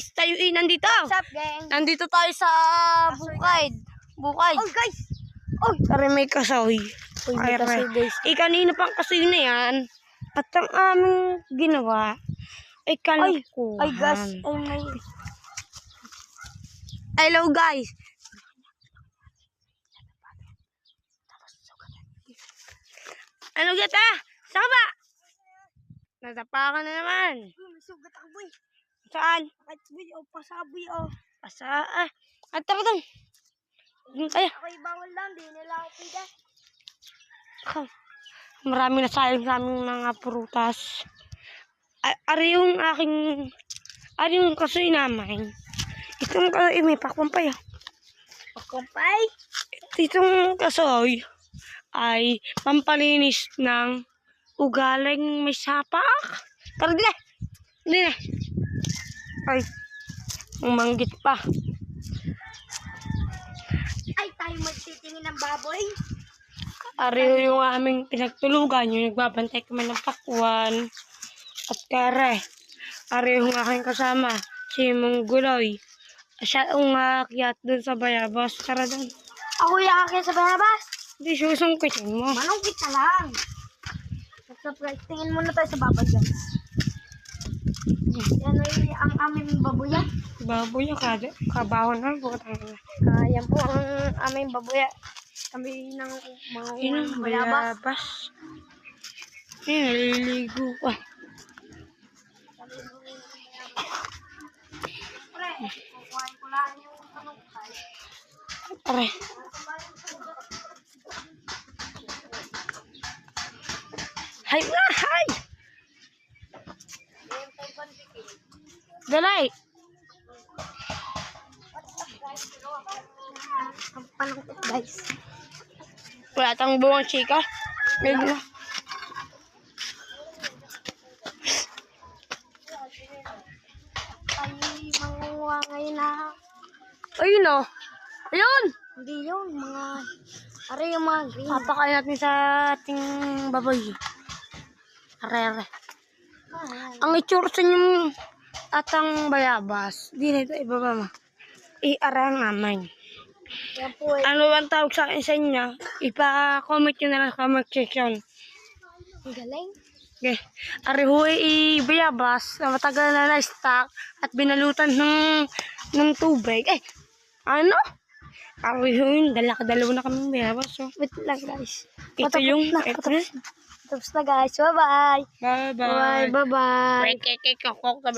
guys, tayo nandito. What's up, gang? Nandito tayo sa bukid. Oh, guys! Oh! Tara, may kasoy. May kasoy, guys. Kanina pang kasoy na yan. At ang aming ginawa ay kalokohan. Ay, guys. Ay, may... Hello, guys. Ano gata? Saba! Natapakan na naman. May sugat ako, boy. Saan? Kahit, boy, pasaboy, oh. At tara doon. Doon tayo. Ako'y bawal lang, di nila ako pida. Marami na sayang sa aming mga prutas. Ari yung kasoy namin. Itong kasoy, may pakwampay. Pagkumpay? Itong kasoy ay pampalinis ng ugaling may sapak. Tara, dila. Dila. Ay, umanggit pa. Ay, tayo magtitingin ng baboy. Ari yung aming pinagtulugan, yung nagbabantay kami ng pakwan. At kare, ari yung aking kasama, si Mongguloy. Siya yung akyat dun sa bayabas. Tara dun. Ako yung akin sa bayabas. Hindi, susungkitin mo. Manungkit na lang. Surprise. Tingin muna tayo sa baboy, guys. Yan ay ang aming baboya. Baboy yung kabahon na. Yan po ang aming baboya. Kami ng mga bayabas. Bayabas. Naliligo pa. Pre, kukuhain ko lang yung kanungkay. Aray. Hay na, hay! Dalay! Ang panungkit, guys. Wala tang buwang chika. Medyo. Ay, manguha ngayon na. Ayun o. Ayun! Hindi yun, mga... Are yung mga green. Papakain natin sa ating baboy. Are. Ang itsura sa inyong atang bayabas. Di na ito ibaba mo. I-arang naman. Yan po eh. Ano bang tawag sa akin sa inyo? Ipa-comment nyo na lang sa comment section. Ang galing. Okay. Arihoy i-bayabas na matagal na na-stock at binalutan ng tubig. Ano? Arihoy, dalawa na kami bayabas. So. Wait lang, guys. Ito yung... Tapos na, guys. Bye-bye. Bye-bye. Bye-bye. Bye-bye.